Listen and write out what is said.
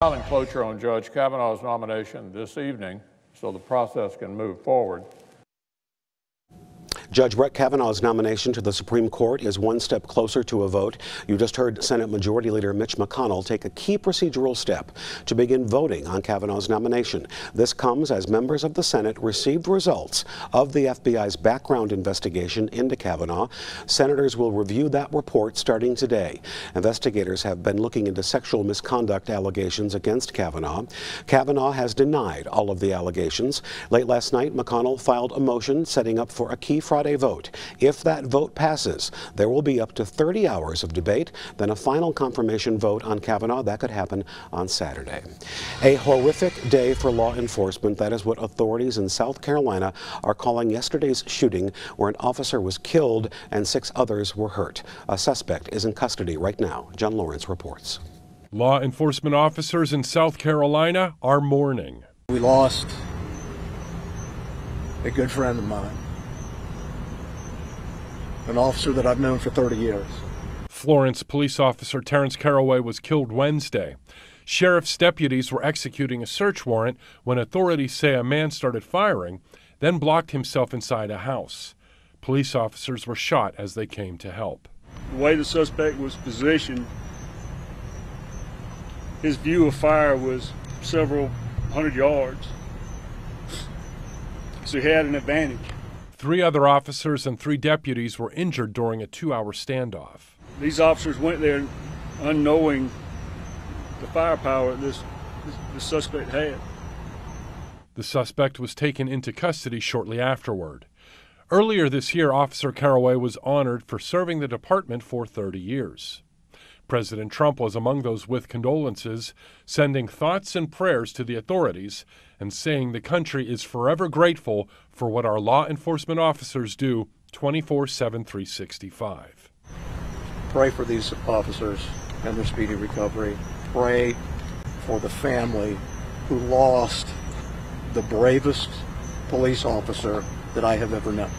Filing cloture on Judge Kavanaugh's nomination this evening so the process can move forward. Judge Brett Kavanaugh's nomination to the Supreme Court is one step closer to a vote. You just heard Senate Majority Leader Mitch McConnell take a key procedural step to begin voting on Kavanaugh's nomination. This comes as members of the Senate received results of the FBI's background investigation into Kavanaugh. Senators will review that report starting today. Investigators have been looking into sexual misconduct allegations against Kavanaugh. Kavanaugh has denied all of the allegations. Late last night, McConnell filed a motion setting up for a key Friday vote. If that vote passes, there will be up to 30 hours of debate, then a final confirmation vote on Kavanaugh. That could happen on Saturday. A horrific day for law enforcement. That is what authorities in South Carolina are calling yesterday's shooting, where an officer was killed and 6 others were hurt. A suspect is in custody right now. John Lawrence reports. Law enforcement officers in South Carolina are mourning. We lost a good friend of mine, an officer that I've known for 30 years. Florence police officer Terrence Caraway was killed Wednesday. Sheriff's deputies were executing a search warrant when authorities say a man started firing, then blocked himself inside a house. Police officers were shot as they came to help. The way the suspect was positioned, his view of fire was several hundred yards, so he had an advantage. 3 other officers and 3 deputies were injured during a 2-hour standoff. These officers went there unknowing the firepower this suspect had. The suspect was taken into custody shortly afterward. Earlier this year, Officer Caraway was honored for serving the department for 30 years. President Trump was among those with condolences, sending thoughts and prayers to the authorities and saying the country is forever grateful for what our law enforcement officers do 24/7, 365. Pray for these officers and their speedy recovery. Pray for the family who lost the bravest police officer that I have ever known.